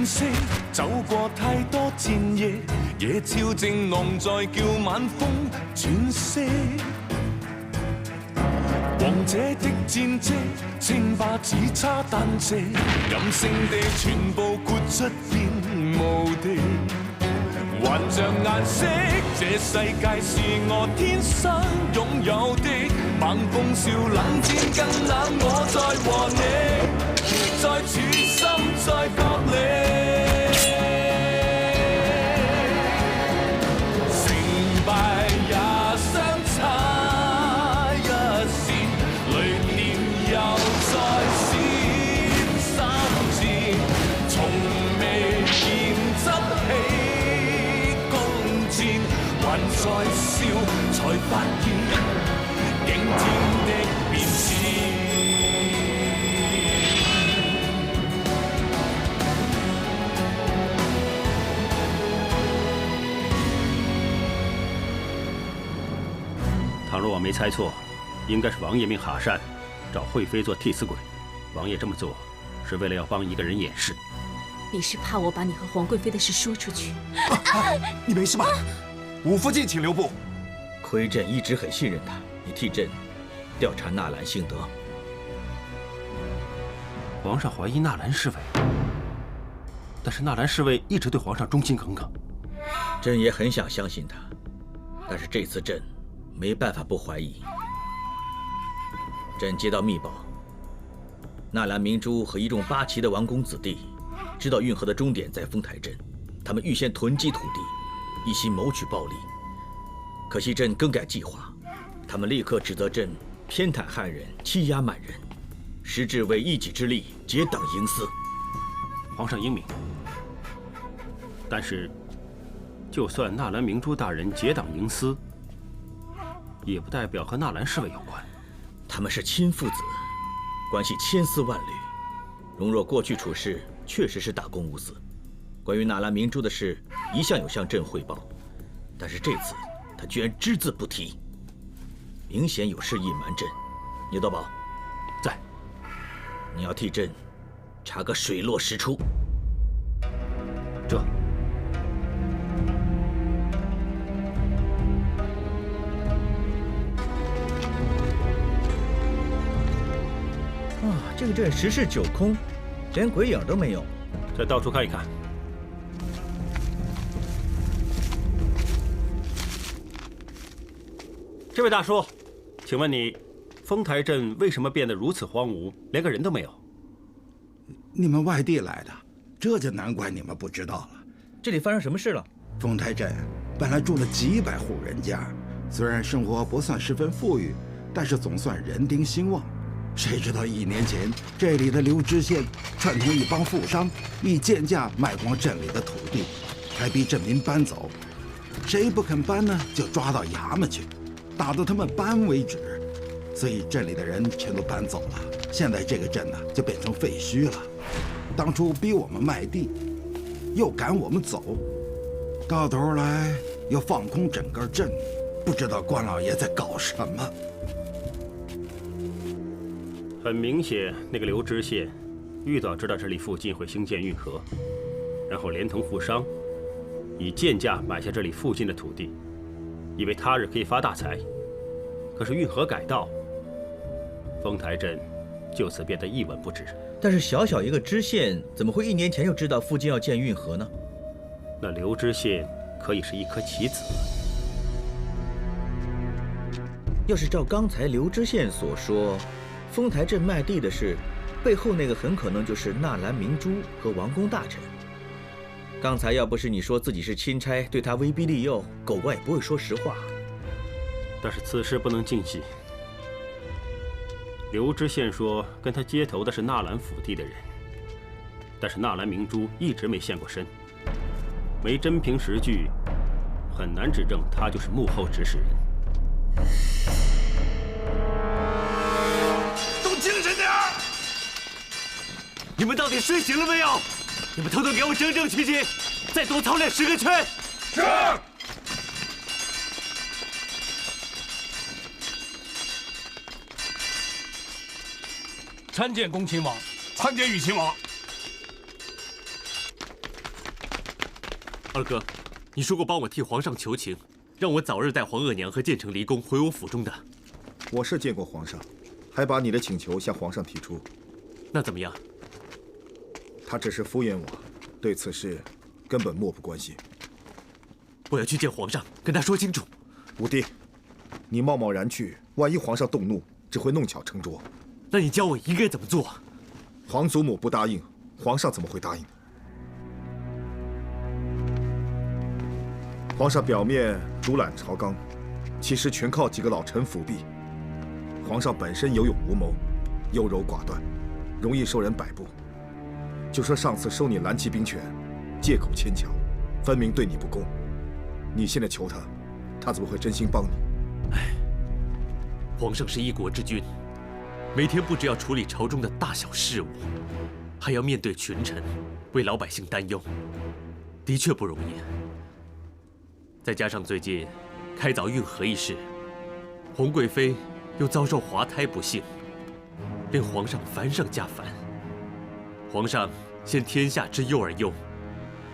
惋惜，走過太多戰役，夜照正濃在叫晚風轉色。王者的戰績，稱霸只差單隻，任性地全部豁出變無敵。還像顏色，這世界是我天生擁有的。猛風笑冷戰更冷，我在和你再處心再角力。成敗也相差一線，雷電又再閃三箭，從未見執起弓箭，還在笑，才發現驚天的變遷。倘若我没猜错，应该是王爷命哈善找惠妃做替死鬼。王爷这么做，是为了要帮一个人掩饰。你是怕我把你和皇贵妃的事说出去？你没事吧？五福晋请留步。亏朕一直很信任他，你替朕调查纳兰性德。皇上怀疑纳兰侍卫，但是纳兰侍卫一直对皇上忠心耿耿。朕也很想相信他，但是这次朕没办法不怀疑。朕接到密报，纳兰明珠和一众八旗的王公子弟知道运河的终点在丰台镇，他们预先囤积土地，一心谋取暴利。可惜朕更改计划，他们立刻指责朕偏袒汉人，欺压满人，实质为一己之力结党营私。皇上英明，但是就算纳兰明珠大人结党营私，也不代表和纳兰侍卫有关。他们是亲父子，关系千丝万缕。容若过去处事确实是大公无私，关于纳兰明珠的事一向有向朕汇报，但是这次他居然只字不提，明显有事隐瞒朕。牛道宝在，你要替朕查个水落石出。这这个镇十室九空，连鬼影都没有。再到处看一看。这位大叔，请问你，丰台镇为什么变得如此荒芜，连个人都没有？你们外地来的，这就难怪你们不知道了。这里发生什么事了？丰台镇本来住了几百户人家，虽然生活不算十分富裕，但是总算人丁兴旺。谁知道1年前，这里的刘知县串通一帮富商，以贱价卖光镇里的土地，还逼镇民搬走。谁不肯搬呢，就抓到衙门去，打到他们搬为止。所以镇里的人全都搬走了，现在这个镇呢就变成废墟了。当初逼我们卖地，又赶我们走，到头来又放空整个镇，不知道关老爷在搞什么。很明显，那个刘知县预早知道这里附近会兴建运河，然后连同富商以贱价买下这里附近的土地，以为他日可以发大财。可是运河改道，丰台镇就此变得一文不值。但是小小一个知县，怎么会1年前就知道附近要建运河呢？那刘知县可以是一颗棋子。要是照刚才刘知县所说，丰台镇卖地的事，背后那个很可能就是纳兰明珠和王公大臣。刚才要不是你说自己是钦差，对他威逼利诱，狗官也不会说实话。但是此事不能尽信。刘知县说跟他接头的是纳兰府地的人，但是纳兰明珠一直没现过身，没真凭实据，很难指证他就是幕后指使人。都精神点儿！你们到底睡醒了没有？你们统统给我整整齐齐，再多操练10个圈。是。参见恭亲王。参见与亲王。二哥，你说过帮我替皇上求情，让我早日带皇额娘和建成离宫回我府中的。我是见过皇上，还把你的请求向皇上提出。那怎么样？他只是敷衍我，对此事根本漠不关心。我要去见皇上，跟他说清楚。武帝，你贸贸然去，万一皇上动怒，只会弄巧成拙。那你教我应该怎么做？皇祖母不答应，皇上怎么会答应？皇上表面独揽朝纲，其实全靠几个老臣辅弼。皇上本身有勇无谋，优柔寡断，容易受人摆布。就说上次收你蓝骑兵权，借口牵强，分明对你不公。你现在求他，他怎么会真心帮你？唉，皇上是一国之君，每天不只要处理朝中的大小事务，还要面对群臣，为老百姓担忧，的确不容易。再加上最近开凿运河一事，皇贵妃又遭受滑胎不幸，令皇上烦上加烦。皇上现天下之忧而忧，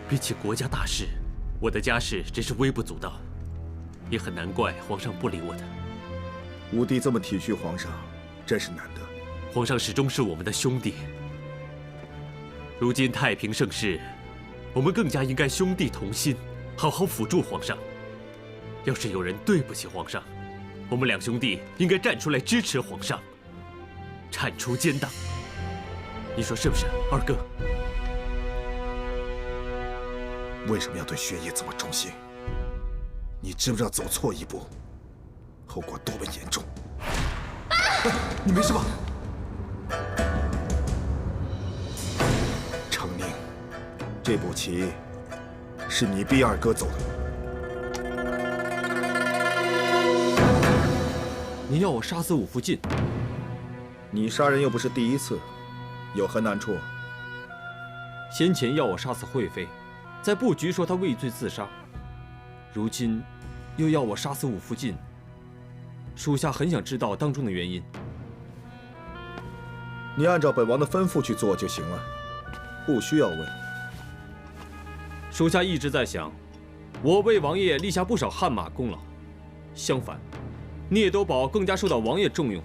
比起国家大事，我的家事真是微不足道，也很难怪皇上不理我的。武帝这么体恤皇上，真是难得。皇上始终是我们的兄弟，如今太平盛世，我们更加应该兄弟同心，好好辅助皇上。要是有人对不起皇上，我们两兄弟应该站出来支持皇上，铲除奸党。你说是不是，二哥？为什么要对学业这么忠心？你知不知道走错一步，后果多么严重？你没事吧？成宁，这步棋是你逼二哥走的。您要我杀死武福晋？你杀人又不是第一次，有何难处？先前要我杀死惠妃，在布局说她畏罪自杀，如今又要我杀死武福晋，属下很想知道当中的原因。你按照本王的吩咐去做就行了，不需要问。属下一直在想，我为王爷立下不少汗马功劳，相反，聂斗宝更加受到王爷重用，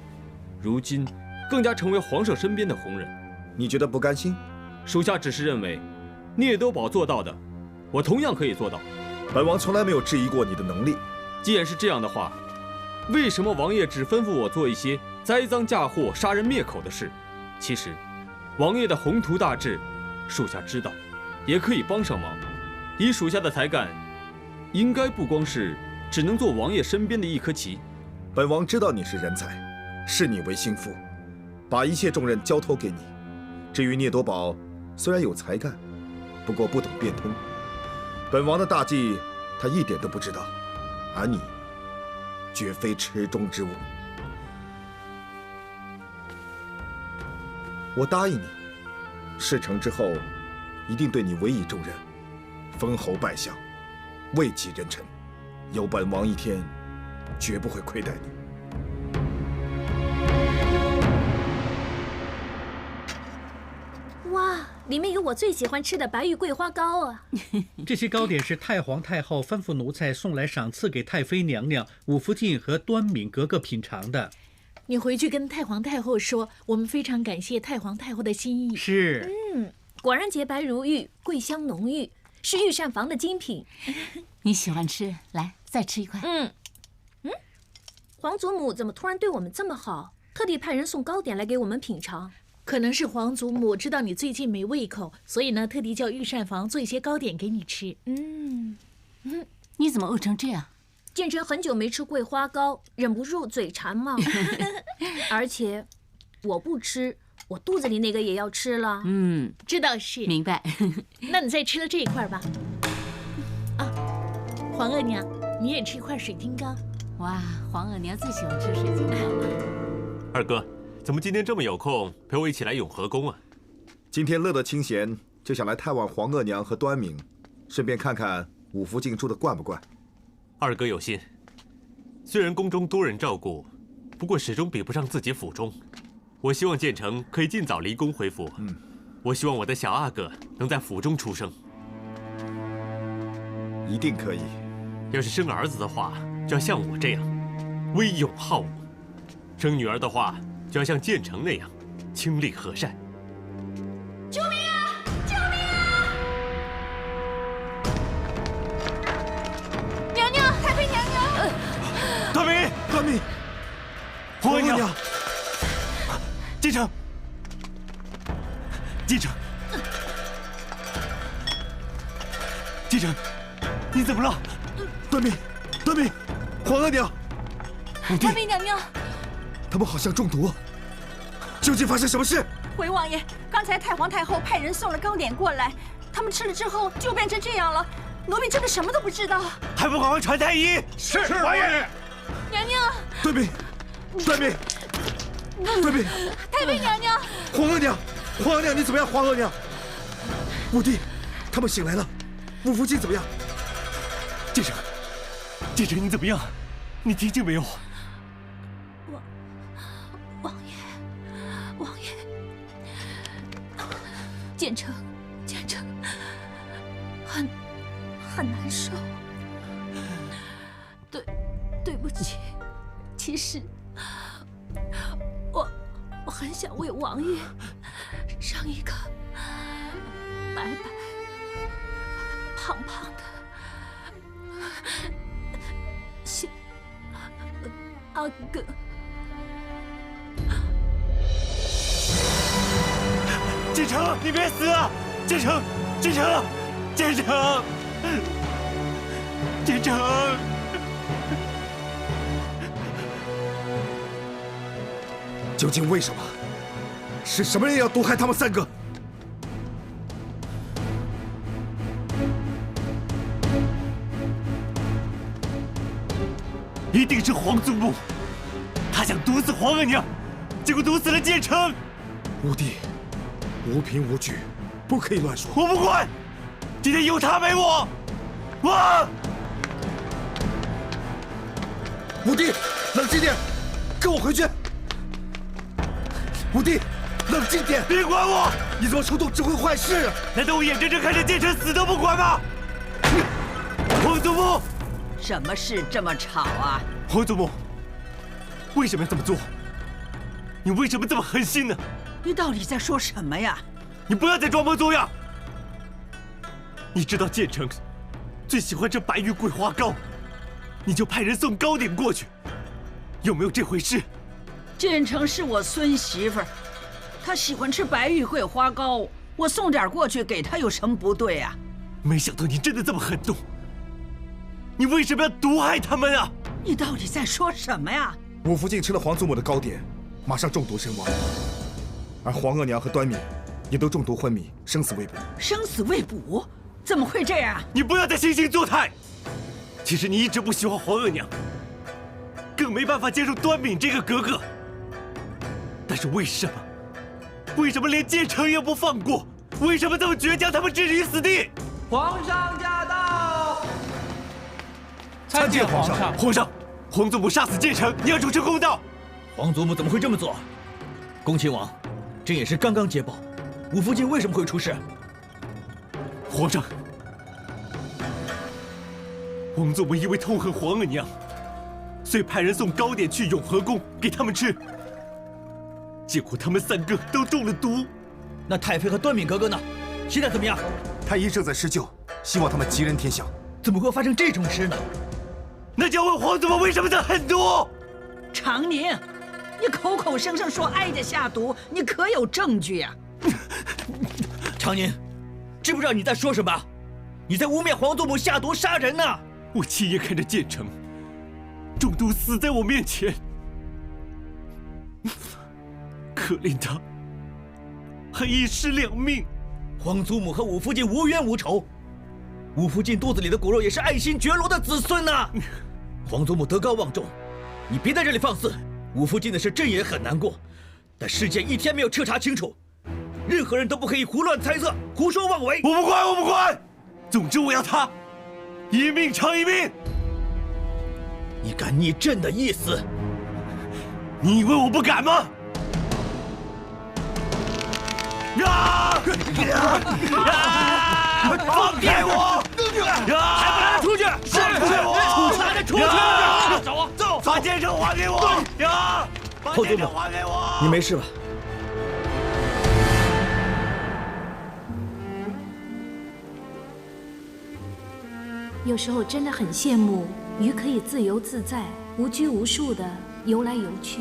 如今更加成为皇上身边的红人。你觉得不甘心？属下只是认为，聂斗宝做到的，我同样可以做到。本王从来没有质疑过你的能力。既然是这样的话，为什么王爷只吩咐我做一些栽赃嫁祸、杀人灭口的事？其实，王爷的宏图大志，属下知道，也可以帮上忙。以属下的才干，应该不光是只能做王爷身边的一颗棋。本王知道你是人才，视你为心腹，把一切重任交托给你。至于聂多宝，虽然有才干，不过不懂变通。本王的大计，他一点都不知道，而你，绝非池中之物。我答应你，事成之后，一定对你委以重任，封侯拜相，位极人臣。有本王一天，绝不会亏待你。哇，里面有我最喜欢吃的白玉桂花糕啊！这些糕点是太皇太后吩咐奴才送来赏赐给太妃娘娘、武福晋和端敏格格品尝的。你回去跟太皇太后说，我们非常感谢太皇太后的心意。是，果然洁白如玉，桂香浓郁，是御膳房的精品。你喜欢吃，来再吃一块。皇祖母怎么突然对我们这么好，特地派人送糕点来给我们品尝？可能是皇祖母知道你最近没胃口，所以呢，特地叫御膳房做一些糕点给你吃。你怎么饿成这样？建成很久没吃桂花糕，忍不住嘴馋嘛。而且我不吃，我肚子里那个也要吃了。这倒是。明白。那你再吃了这一块吧。啊，皇额娘，你也吃一块水晶糕。哇，皇额娘最喜欢吃水晶糕了。二哥，怎么今天这么有空陪我一起来永和宫啊？今天乐得清闲，就想来探望皇额娘和端敏，顺便看看武福晋住的惯不惯。二哥有心，虽然宫中多人照顾，不过始终比不上自己府中。我希望建成可以尽早离宫回府。我希望我的小阿哥能在府中出生。一定可以。要是生儿子的话，就要像我这样，威勇好武；生女儿的话，就要像建成那样，清丽和善。救命啊！救命啊！娘娘，太妃娘娘！端明，端明，皇额娘，建成，建成，建成，你怎么了？端明，端明，皇额娘，太妃娘娘，他们好像中毒，究竟发生什么事？回王爷，刚才太皇太后派人送了糕点过来，他们吃了之后就变成这样了。奴婢真的什么都不知道。还不赶快传太医！是王爷。娘娘，端明，端明，端明，太妃娘娘，皇额娘，皇额娘，你怎么样？皇额娘，武帝，他们醒来了。武福晋怎么样？建成，建成，你怎么样？你听见没有？王爷，建成，很难受。对不起，其实我很想为王爷生一个白白胖胖的小阿哥。建成，你别死啊！建成，建成，建成，建成！究竟为什么？是什么人要毒害他们三个？一定是皇祖母，他想毒死皇额娘，结果毒死了建成。武帝，无凭无据，不可以乱说。我不管，今天有他没我。武帝，冷静点，跟我回去。武帝，冷静点，别管我！你这么冲动只会坏事。难道我眼睁睁看着建成死都不管吗？皇祖母，什么事这么吵啊？皇祖母，为什么要这么做？你为什么这么狠心呢？你到底在说什么呀？你不要再装模作样！你知道建成最喜欢吃白玉桂花糕，你就派人送糕点过去，有没有这回事？建成是我孙媳妇儿，她喜欢吃白玉桂花糕，我送点过去给她有什么不对啊？没想到你真的这么狠毒，你为什么要毒害他们啊？你到底在说什么呀？武福晋吃了皇祖母的糕点，马上中毒身亡，而皇额娘和端敏也都中毒昏迷，生死未卜。生死未卜？怎么会这样？你不要再惺惺作态！其实你一直不喜欢皇额娘，更没办法接受端敏这个格格。但是为什么连建成也不放过？为什么这么倔强，他们置于死地？皇上驾到！参见皇上。皇上，皇祖母杀死建成，你要主持公道。皇祖母怎么会这么做？恭亲王，朕也是刚刚接报，武福晋为什么会出事？皇上，皇祖母因为痛恨皇额娘，所以派人送糕点去永和宫给他们吃，结果他们三个都中了毒。那太妃和端敏格格呢？现在怎么样？太医正在施救，希望他们吉人天相。怎么会发生这种事呢？那就要问皇祖母为什么这么狠毒？长宁，你口口声声说哀家下毒，你可有证据呀？长宁，知不知道你在说什么？你在污蔑皇祖母下毒杀人呢！我亲眼看着建成中毒死在我面前，可怜他还一尸两命。皇祖母和武福晋无冤无仇，武福晋肚子里的骨肉也是爱新觉罗的子孙呐！皇祖母德高望重，你别在这里放肆。武福晋的事朕也很难过，但事件一天没有彻查清楚，任何人都不可以胡乱猜测、胡说妄为。我不管，我不管，总之我要他一命偿一命。你敢逆朕的意思？你以为我不敢吗？放开我！还不来剑城还给我！娘，把剑城还给我！你没事吧？有时候真的很羡慕鱼可以自由自在、无拘无束的游来游去。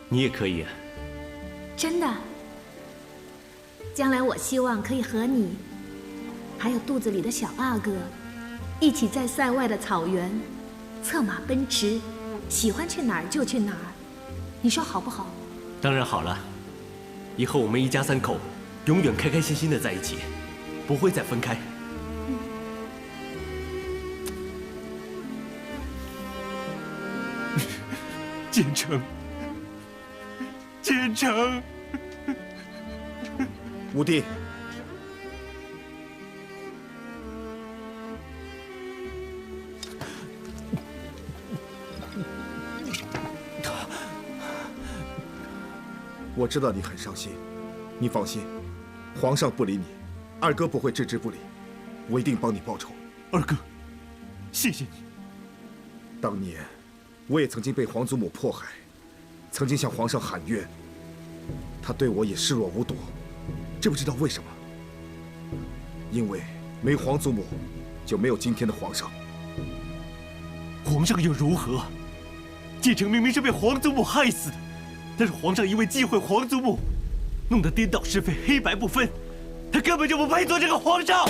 你也可以啊。真的。将来我希望可以和你，还有肚子里的小阿哥，一起在塞外的草原，策马奔驰，喜欢去哪儿就去哪儿。你说好不好？当然好了。以后我们一家3口永远开开心心的在一起，不会再分开。建成，建成，武帝，我知道你很伤心，你放心，皇上不理你，二哥不会置之不理，我一定帮你报仇。二哥，谢谢你。当年我也曾经被皇祖母迫害，曾经向皇上喊冤，他对我也视若无睹。知不知道为什么？因为没皇祖母，就没有今天的皇上。皇上又如何？建成明明是被皇祖母害死的，但是皇上因为忌讳皇祖母，弄得颠倒是非、黑白不分，他根本就不配做这个皇上。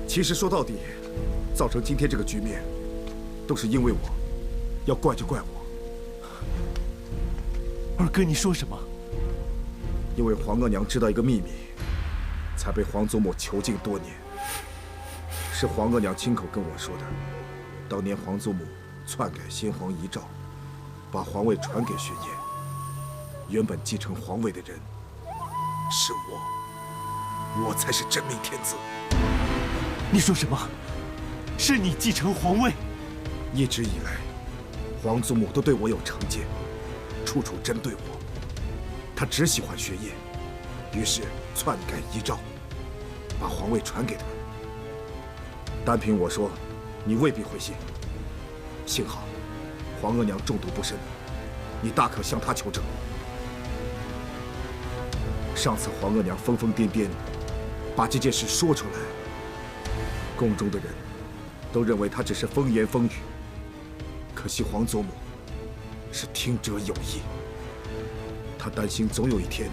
其实说到底，造成今天这个局面，都是因为我，要怪就怪我。二哥，你说什么？因为皇额娘知道一个秘密，才被皇祖母囚禁多年。是皇额娘亲口跟我说的。当年皇祖母篡改先皇遗诏，把皇位传给薛烨，原本继承皇位的人是我才是真命天子。你说什么？是你继承皇位？一直以来，皇祖母都对我有成见，处处针对我。她只喜欢薛烨，于是篡改遗诏，把皇位传给他们。单凭我说，你未必会信。幸好，皇额娘中毒不深，你大可向她求证。上次皇额娘疯疯癫癫，把这件事说出来，宫中的人都认为她只是风言风语。可惜皇祖母是听者有意，她担心总有一天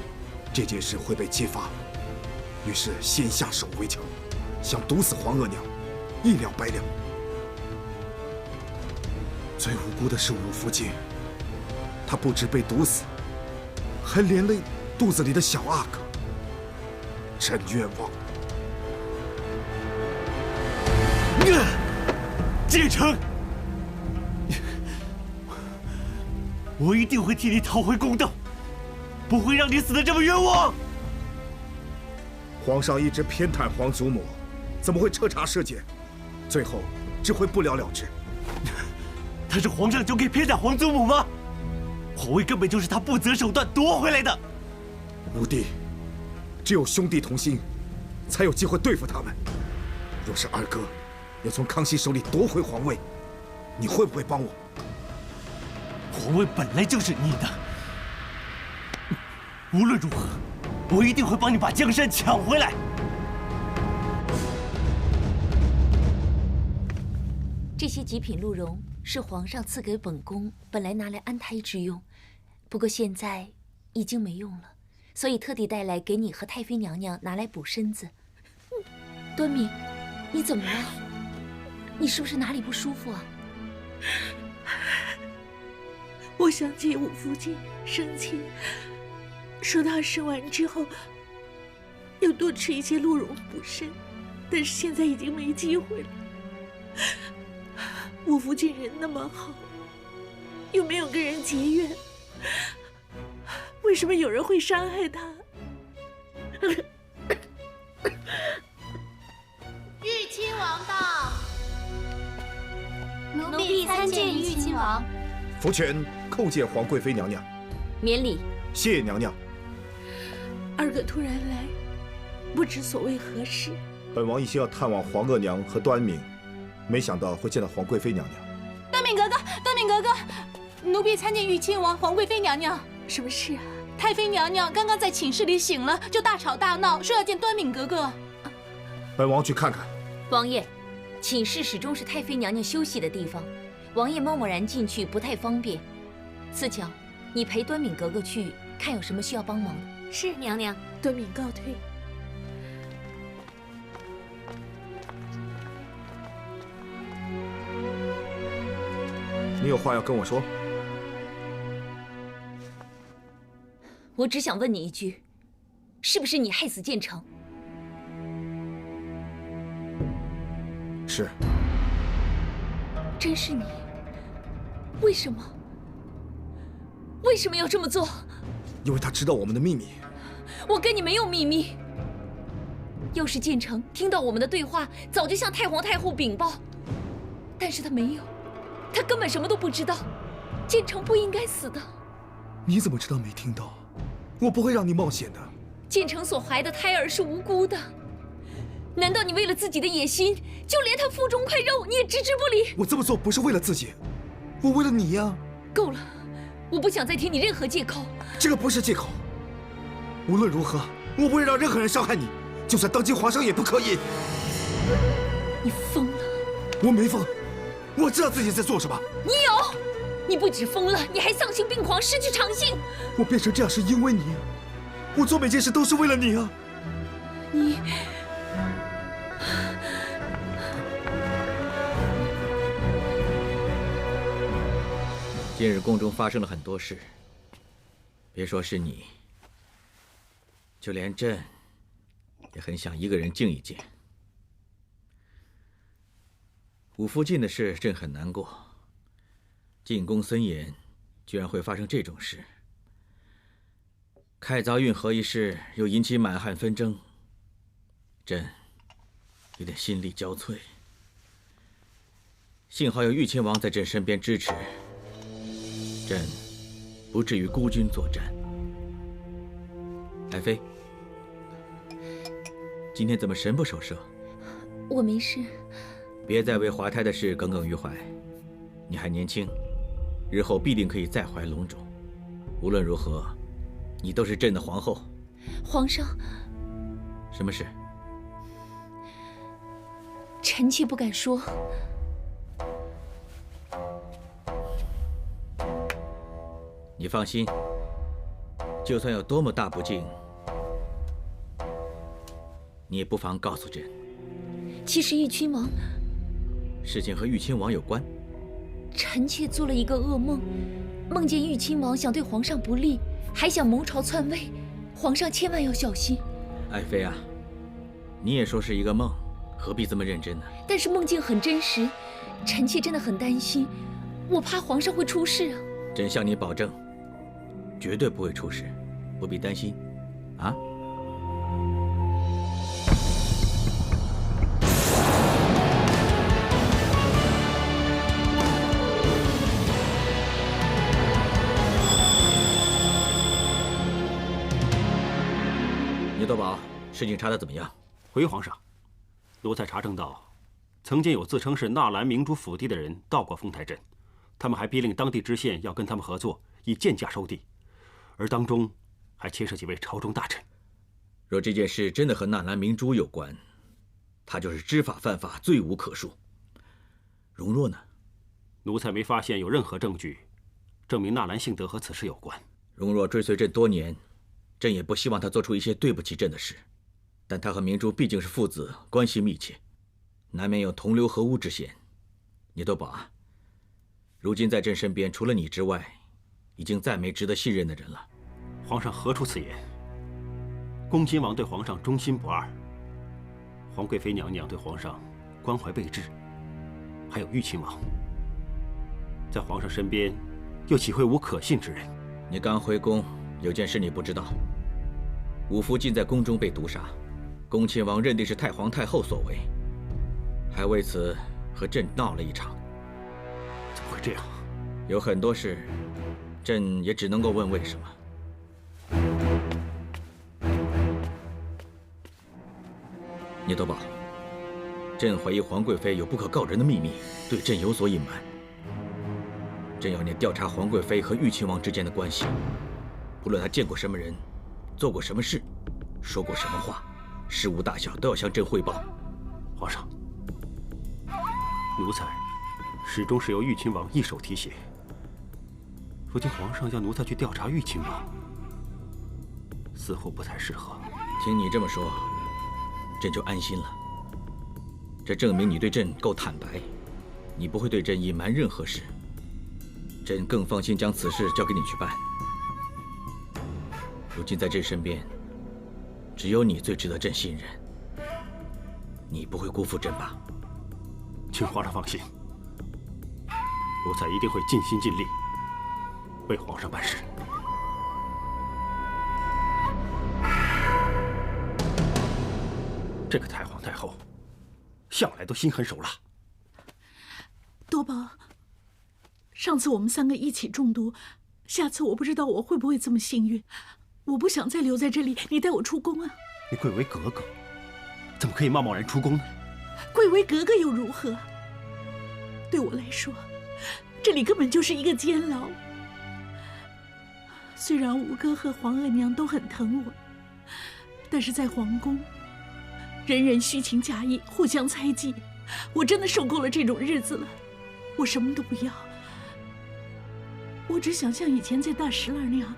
这件事会被揭发，于是先下手为强，想毒死皇额娘，一了百了。最无辜的是武福晋，他不止被毒死，还连累肚子里的小阿哥，真冤枉！建成，我一定会替你讨回公道，不会让你死得这么冤枉。皇上一直偏袒皇祖母，怎么会彻查事件，最后只会不了了之？他是皇上就可以偏袒皇祖母吗？皇位根本就是他不择手段夺回来的。武帝，只有兄弟同心，才有机会对付他们。若是二哥要从康熙手里夺回皇位，你会不会帮我？皇位本来就是你的，无论如何，我一定会帮你把江山抢回来。这些极品鹿茸是皇上赐给本宫，本来拿来安胎之用，不过现在已经没用了，所以特地带来给你和太妃娘娘拿来补身子。端敏，你怎么了？你是不是哪里不舒服啊？我想起武福晋生前说他生完之后要多吃一些鹿茸补身，但是现在已经没机会了。武福晋人那么好，又没有跟人结怨，为什么有人会伤害他？玉亲王到，奴婢参见玉亲王。福全叩见皇贵妃娘娘。免礼。谢娘娘。二哥突然来，不知所谓何事。本王一心要探望皇额娘和端敏，没想到会见到皇贵妃娘娘。端敏格格，端敏格格，奴婢参见玉亲王、皇贵妃娘娘。什么事啊？太妃娘娘刚刚在寝室里醒了，就大吵大闹，说要见端敏格格。本王去看看。王爷，寝室始终是太妃娘娘休息的地方，王爷贸贸然进去不太方便。四巧，你陪端敏格格去，看有什么需要帮忙的。是娘娘。端敏告退。你有话要跟我说？我只想问你一句，是不是你害死建成？是。真是你？为什么？为什么要这么做？因为他知道我们的秘密。我跟你没有秘密。要是建成听到我们的对话，早就向太皇太后禀报。但是他没有，他根本什么都不知道。建成不应该死的。你怎么知道没听到？我不会让你冒险的。建成所怀的胎儿是无辜的，难道你为了自己的野心，就连他腹中块肉你也置之不理？我这么做不是为了自己，我为了你呀。够了，我不想再听你任何借口。这个不是借口。无论如何，我不会让任何人伤害你，就算当今皇上也不可以。你疯了！我没疯，我知道自己在做什么。你有，你不止疯了，你还丧心病狂，失去常性。我变成这样是因为你，我做每件事都是为了你啊。你。近日宫中发生了很多事，别说是你，就连朕也很想一个人静一静。武福晋的事，朕很难过。进宫森严，居然会发生这种事。开凿运河一事又引起满汉纷争，朕有点心力交瘁。幸好有玉亲王在朕身边支持，朕不至于孤军作战。爱妃，今天怎么神不守舍？我没事。别再为滑胎的事耿耿于怀，你还年轻，日后必定可以再怀龙种。无论如何，你都是朕的皇后。皇上，什么事？臣妾不敢说。你放心，就算有多么大不敬，你也不妨告诉朕。其实玉亲王，事情和玉亲王有关。臣妾做了一个噩梦，梦见玉亲王想对皇上不利，还想谋朝篡位，皇上千万要小心。爱妃啊，你也说是一个梦，何必这么认真呢？但是梦境很真实，臣妾真的很担心，我怕皇上会出事啊。朕向你保证，绝对不会出事，不必担心，啊？牛多宝，事情查得怎么样？回皇上，奴才查证到，曾经有自称是纳兰明珠府邸的人到过丰台镇，他们还逼令当地知县要跟他们合作，以贱价收地，而当中还牵涉几位朝中大臣。若这件事真的和纳兰明珠有关，他就是知法犯法，罪无可恕。容若呢？奴才没发现有任何证据证明纳兰幸德和此事有关。容若追随朕多年，朕也不希望他做出一些对不起朕的事，但他和明珠毕竟是父子，关系密切，难免有同流合污之嫌。你多宝啊，如今在朕身边，除了你之外，已经再没值得信任的人了。皇上何出此言？恭亲王对皇上忠心不二，皇贵妃娘娘对皇上关怀备至，还有玉亲王，在皇上身边，又岂会无可信之人？你刚回宫，有件事你不知道。武福晋在宫中被毒杀，恭亲王认定是太皇太后所为，还为此和朕闹了一场。怎么会这样？有很多事，朕也只能够问为什么。聂多宝，朕怀疑皇贵妃有不可告人的秘密，对朕有所隐瞒。朕要你调查皇贵妃和玉亲王之间的关系，不论她见过什么人，做过什么事，说过什么话，事无大小都要向朕汇报。皇上，奴才始终是由玉亲王一手提携。如今皇上要奴才去调查玉亲王，似乎不太适合。听你这么说，朕就安心了。这证明你对朕够坦白，你不会对朕隐瞒任何事。朕更放心将此事交给你去办。如今在朕身边，只有你最值得朕信任。你不会辜负朕吧？请皇上放心，奴才一定会尽心尽力为皇上办事。这个太皇太后向来都心狠手辣。多宝，上次我们3个一起中毒，下次我不知道我会不会这么幸运。我不想再留在这里，你带我出宫啊！你贵为格格，怎么可以贸贸然出宫呢？贵为格格又如何？对我来说，这里根本就是一个监牢。虽然五哥和皇额娘都很疼我，但是在皇宫，人人虚情假意，互相猜忌，我真的受够了这种日子了。我什么都不要，我只想像以前在大石栏那样，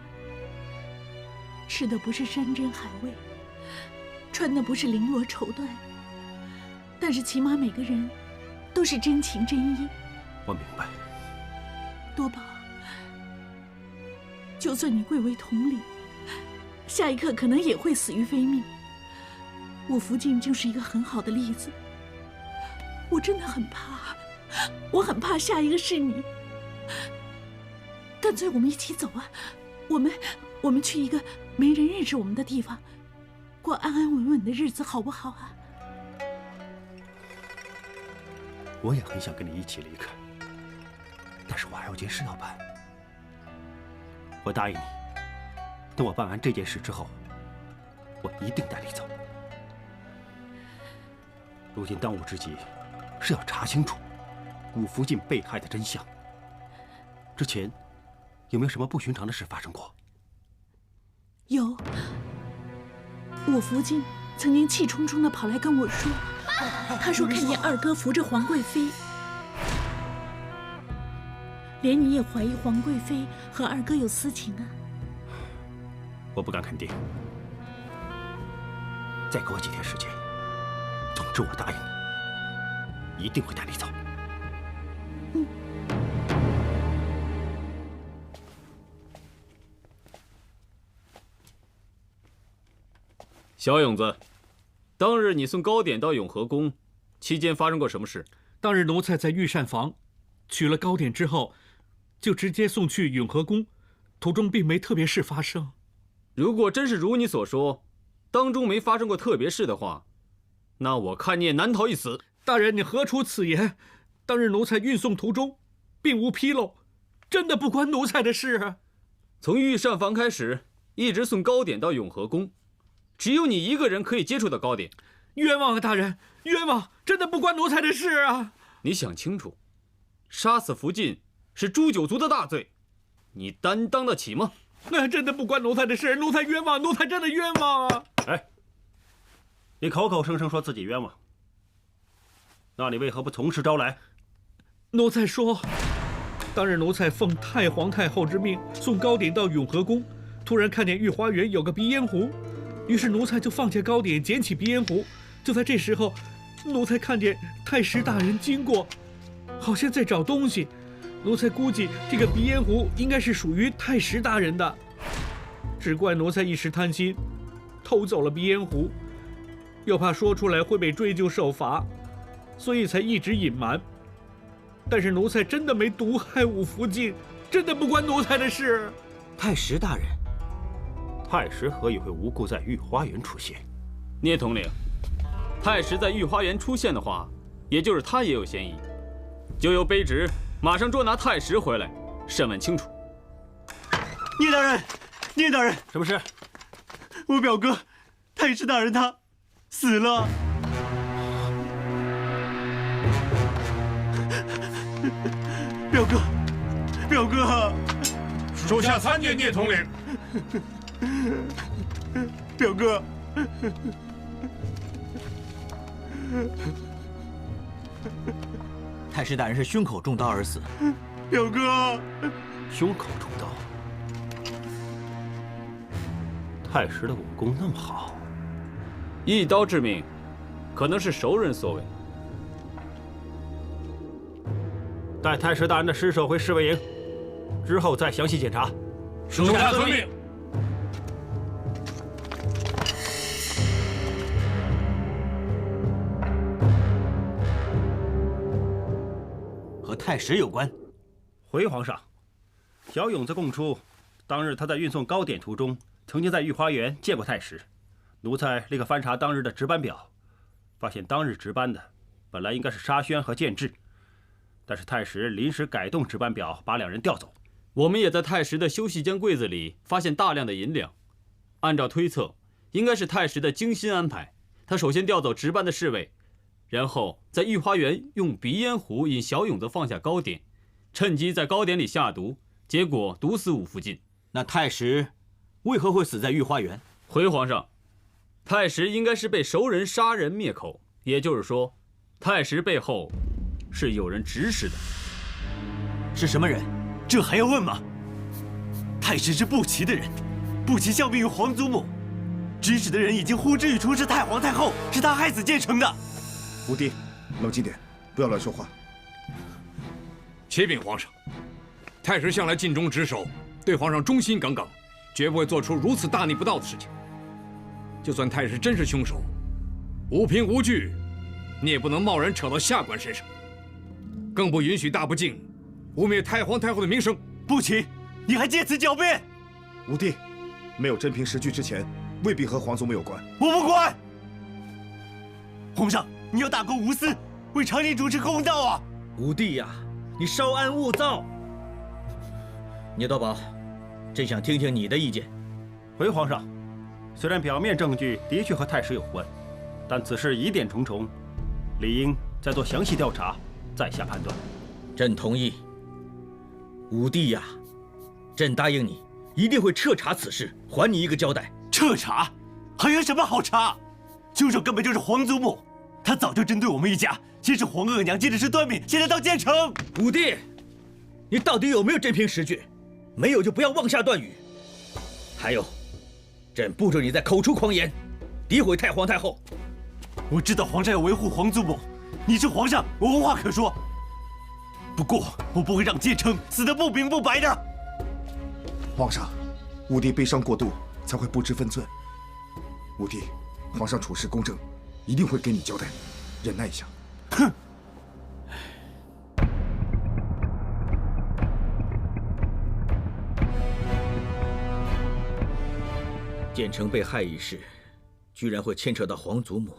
吃的不是山珍海味，穿的不是绫罗绸缎，但是起码每个人都是真情真意。我明白。多宝，就算你贵为统领，下一刻可能也会死于非命。我福晋就是一个很好的例子。我真的很怕，我很怕下一个是你。干脆我们一起走啊！我们去一个没人认识我们的地方，过安安稳稳的日子，好不好啊？我也很想跟你一起离开，但是我还有件事要办。我答应你，等我办完这件事之后，我一定带你走。如今当务之急是要查清楚武福晋被害的真相。之前有没有什么不寻常的事发生过？有，武福晋曾经气冲冲地跑来跟我说，他说看见二哥扶着皇贵妃，连你也怀疑皇贵妃和二哥有私情啊？我不敢肯定，再给我几天时间。总之，我答应你，一定会带你走。小勇子，当日你送糕点到永和宫，期间发生过什么事？当日奴才在御膳房取了糕点之后，就直接送去永和宫，途中并没特别事发生。如果真是如你所说，当中没发生过特别事的话，那我看你也难逃一死。大人，你何出此言？当日奴才运送途中，并无纰漏，真的不关奴才的事啊。从御膳房开始，一直送糕点到永和宫，只有你一个人可以接触到糕点。冤枉啊，大人，冤枉！真的不关奴才的事啊！你想清楚，杀死福晋是诛九族的大罪，你担当得起吗？那真的不关奴才的事，奴才冤枉，奴才真的冤枉啊！哎，你口口声声说自己冤枉，那你为何不从实招来？奴才说，当日奴才奉太皇太后之命送糕点到永和宫，突然看见御花园有个鼻烟壶，于是奴才就放下糕点，捡起鼻烟壶。就在这时候，奴才看见太师大人经过，好像在找东西。奴才估计这个鼻烟壶应该是属于太师大人的，只怪奴才一时贪心，偷走了鼻烟壶，又怕说出来会被追究受罚，所以才一直隐瞒。但是奴才真的没毒害武福晋，真的不关奴才的事。太师大人，太师何以会无故在御花园出现？聂统领，太师在御花园出现的话，也就是他也有嫌疑，就由卑职马上捉拿太师回来，审问清楚。聂大人，聂大人，什么事？我表哥太师大人他死了。表哥，表哥，属下参见聂统领。表哥，太师大人是胸口中刀而死。表哥，胸口中刀。太师的武功那么好，一刀致命，可能是熟人所为。带太师大人的尸首回侍卫营，之后再详细检查。属下遵命。和太史有关。回皇上，小勇子供出，当日他在运送糕点途中，曾经在御花园见过太史。奴才立刻翻查当日的值班表，发现当日值班的本来应该是沙宣和建制，但是太史临时改动值班表，把两人调走。我们也在太史的休息间柜子里发现大量的银两，按照推测，应该是太史的精心安排。他首先调走值班的侍卫，然后在御花园用鼻烟壶引小勇子放下糕点，趁机在糕点里下毒，结果毒死武福晋。那太史为何会死在御花园？回皇上，太史应该是被熟人杀人灭口，也就是说，太史背后是有人指使的。是什么人？这还要问吗？太史是步骑的人，步骑效命于皇祖母，指使的人已经呼之欲出，是太皇太后，是他害死建成的。武帝，冷静点，不要乱说话。启禀皇上，太史向来尽忠职守，对皇上忠心耿耿，绝不会做出如此大逆不道的事情。就算太史真是凶手，无凭无据，你也不能贸然扯到下官身上，更不允许大不敬污蔑太皇太后的名声。不齐，你还借此狡辩！武帝，没有真凭实据之前，未必和皇祖母有关。我不管！皇上，你要大公无私，为常人主持公道啊！武帝呀，你稍安勿躁。聂道宝，朕想听听你的意见。回皇上，虽然表面证据的确和太史有关，但此事疑点重重，理应再做详细调查，再下判断。朕同意。武帝呀，朕答应你，一定会彻查此事，还你一个交代。彻查？还有什么好查？凶手根本就是皇祖母，他早就针对我们一家，先是皇额娘，接着是端敏，现在到建成。武帝，你到底有没有真凭实据？没有就不要妄下断语。还有，朕不准你再口出狂言，诋毁太皇太后。我知道皇上要维护皇祖母，你是皇上，我无话可说。不过我不会让建成死得不明不白的。皇上，武帝悲伤过度，才会不知分寸。武帝，皇上处事公正，一定会给你交代，忍耐一下。哼！建成被害一事，居然会牵扯到皇祖母，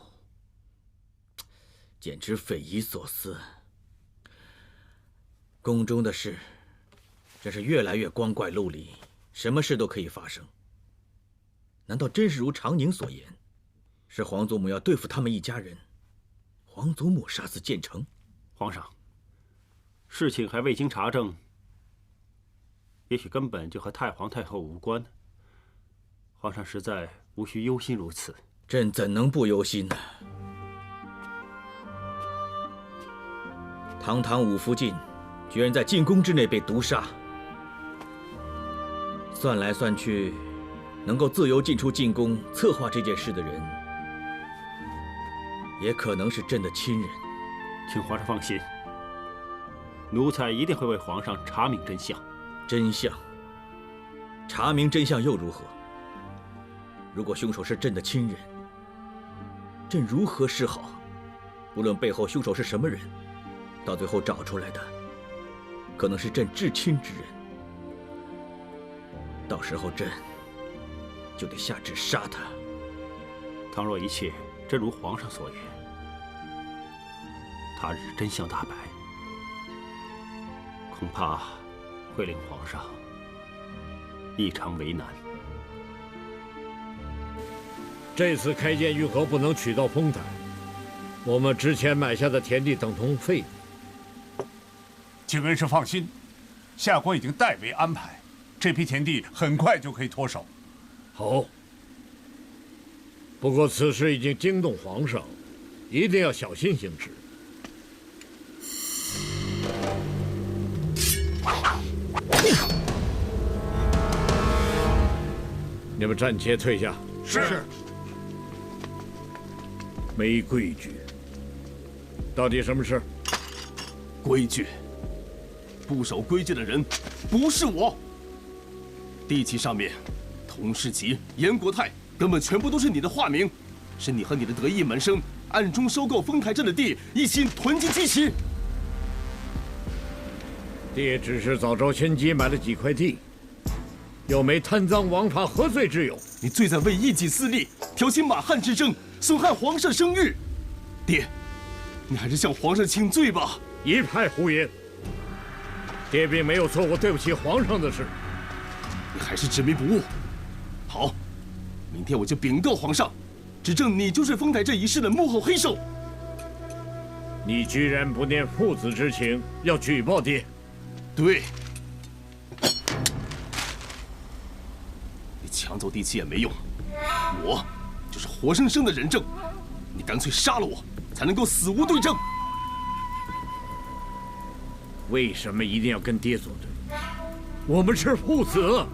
简直匪夷所思。宫中的事，真是越来越光怪陆离，什么事都可以发生。难道真是如常宁所言，是皇祖母要对付他们一家人？皇祖母杀死建成？皇上，事情还未经查证，也许根本就和太皇太后无关。皇上实在无需忧心如此。朕怎能不忧心呢？堂堂武福晋，居然在禁宫之内被毒杀。算来算去，能够自由进出禁宫策划这件事的人，也可能是朕的亲人。请皇上放心，奴才一定会为皇上查明真相。真相？查明真相又如何？如果凶手是朕的亲人，朕如何是好？无论背后凶手是什么人，到最后找出来的，可能是朕至亲之人。到时候朕就得下旨杀他。倘若一切真如皇上所言，他日真相大白，恐怕会令皇上异常为难。这次开建运河不能取到通台，我们之前买下的田地等同废物。景恩师放心，夏国已经代为安排，这批田地很快就可以脱手。好，不过此事已经惊动皇上，一定要小心行事。你们暂且退下。是。没规矩，到底什么事？规矩，不守规矩的人不是我。地契上面，童世奇、严国泰根本全部都是你的化名，是你和你的得意门生暗中收购丰台镇的地，一心囤积积蓄。爹只是早朝千机买了几块地，又没贪赃枉法何罪之有？你罪在为一己私利，挑起马汉之争，损害皇上声誉。爹，你还是向皇上请罪吧。一派胡言！爹并没有做过对不起皇上的事。你还是执迷不悟。好，明天我就禀告皇上，指证你就是丰台镇一事的幕后黑手。你居然不念父子之情，要举报爹？对。你抢走地契也没用，我就是活生生的人证。你干脆杀了我，才能够死无对证。为什么一定要跟爹作对？我们是父子。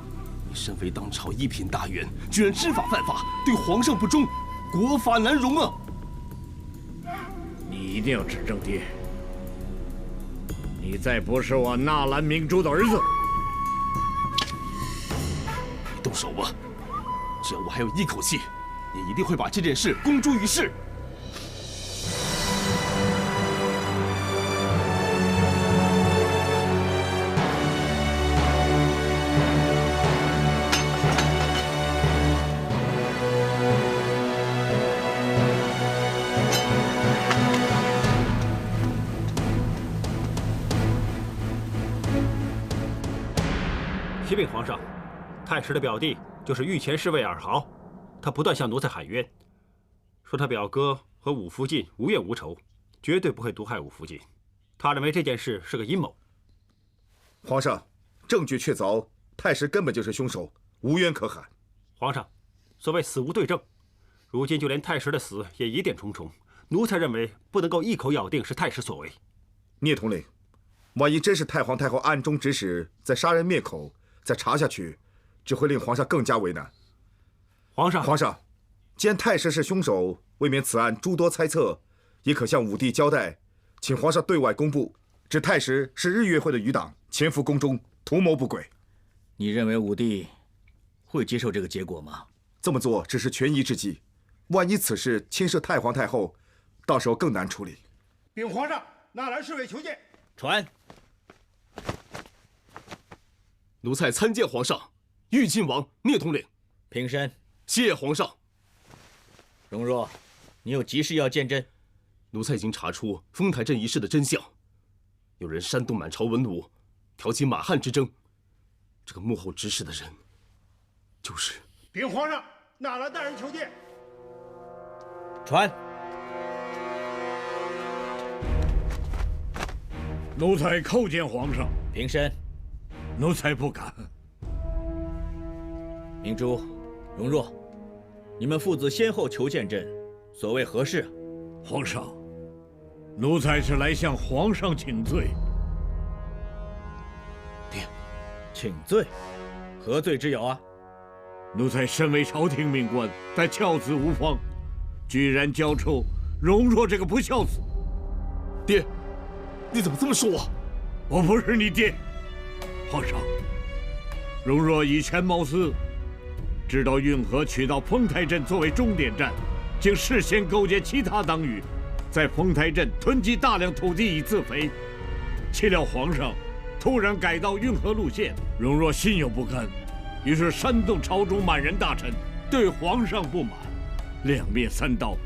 你身为当朝一品大员，居然知法犯法，对皇上不忠，国法难容啊！你一定要指证爹，你再不是我纳兰明珠的儿子。你动手吧，只要我还有一口气，也一定会把这件事公诸于世。启禀皇上，太师的表弟就是御前侍卫尔豪，他不断向奴才喊冤，说他表哥和武福晋无怨无仇，绝对不会毒害武福晋。他认为这件事是个阴谋。皇上，证据确凿，太师根本就是凶手，无冤可喊。皇上，所谓死无对证，如今就连太师的死也疑点重重，奴才认为不能够一口咬定是太师所为。聂统领，万一真是太皇太后暗中指使，在杀人灭口，再查下去，只会令皇上更加为难。皇上，既然太师是凶手，未免此案诸多猜测，也可向武帝交代，请皇上对外公布，指太师是日月会的余党，潜伏宫中，图谋不轨。你认为武帝会接受这个结果吗？这么做只是权宜之计，万一此事牵涉太皇太后，到时候更难处理。禀皇上，纳兰侍卫求见。传。奴才参见皇上。玉亲王聂统领。平身。谢皇上。荣若，你有急事要见朕。奴才已经查出丰台镇一事的真相，有人煽动满朝文武，挑起马汉之争。这个幕后指使的人，就是……禀皇上，纳兰大人求见。传。奴才叩见皇上。平身。奴才不敢。明珠、荣若，你们父子先后求见朕，所谓何事？皇上，奴才是来向皇上请罪。爹，请罪？何罪之有啊？奴才身为朝廷命官，但教子无方，居然教出荣若这个不孝子。爹，你怎么这么说我？我不是你爹。皇上，荣若以权谋私，知道运河取到丰台镇作为终点站，竟事先勾结其他党羽，在丰台镇囤积大量土地以自肥。岂料皇上突然改道运河路线，荣若心有不甘，于是煽动朝中满人大臣对皇上不满，两面三刀，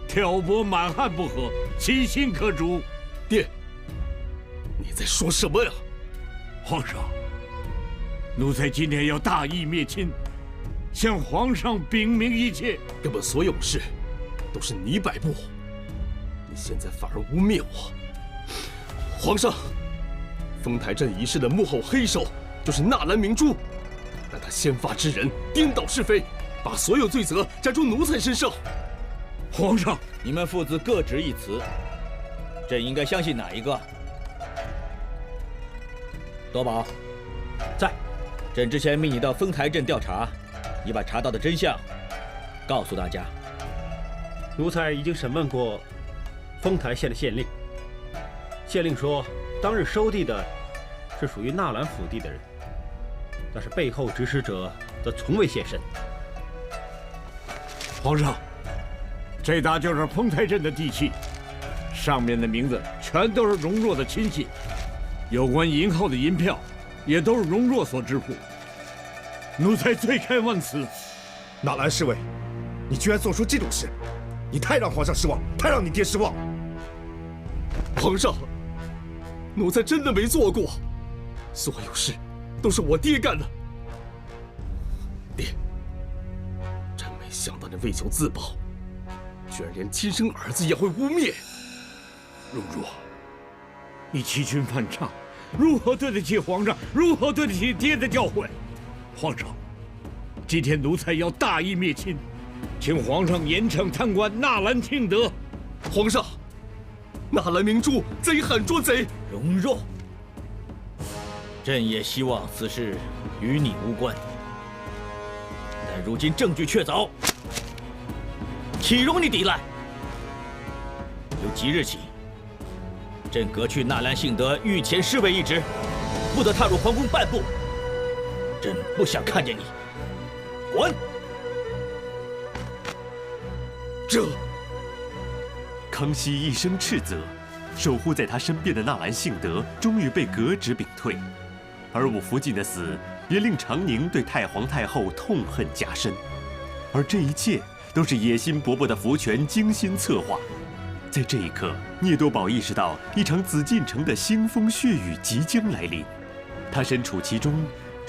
挑拨满汉不和，其心可诛。爹，你在说什么呀？皇上，奴才今天要大义灭亲，向皇上禀明一切。根本所有事都是你摆布，你现在反而污蔑我。皇上，丰台镇一事的幕后黑手就是纳兰明珠，让他先发制人，颠倒是非，把所有罪责加诸奴才身上。皇上，你们父子各执一词，朕应该相信哪一个？多宝，在。朕之前命你到丰台镇调查，你把查到的真相告诉大家。奴才已经审问过丰台县的县令，县令说，当日收地的是属于纳兰府地的人，但是背后指使者则从未现身。皇上，这沓就是丰台镇的地契，上面的名字全都是荣若的亲信，有关银号的银票也都是荣若所支付。奴才罪该万死。纳兰侍卫，你居然做出这种事，你太让皇上失望，太让你爹失望。皇上，奴才真的没做过，所有事都是我爹干的。爹，真没想到你为求自保，居然连亲生儿子也会污蔑。荣若，你欺君犯上，如何对得起皇上？如何对得起爹的教诲？皇上，今天奴才要大义灭亲，请皇上严惩贪官纳兰听德。皇上，纳兰明珠贼喊捉贼。荣若，朕也希望此事与你无关，但如今证据确凿，岂容你抵赖？由即日起，朕革去纳兰性德御前侍卫一职，不得踏入皇宫半步。朕不想看见你，滚！这，康熙一生斥责，守护在他身边的纳兰性德终于被革职屏退，而武福晋的死也令长宁对太皇太后痛恨加深，而这一切都是野心勃勃的福全精心策划。在这一刻，聂多宝意识到一场紫禁城的腥风血雨即将来临，他身处其中，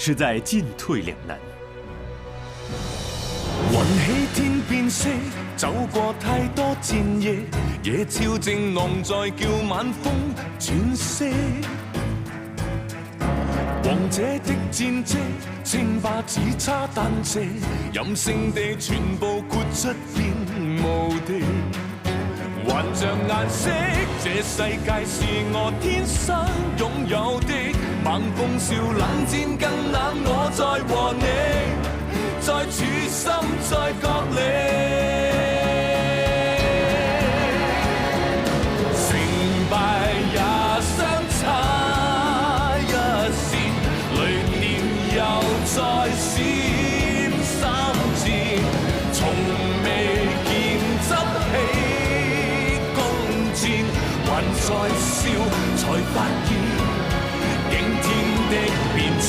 实在进退两难。雲起天變色，走過太多戰役，夜潮正昂在叫晚風轉色。王者的戰績，稱霸只差單隻，任性地全部豁出變無敵。還像顏色，這世界是我天生擁有的。猛風笑冷戰更冷，我在和你。在處心在角力，成敗也相差一線，雷電又再閃三箭，從未見執起弓箭，還在笑，才發現驚天的變遷。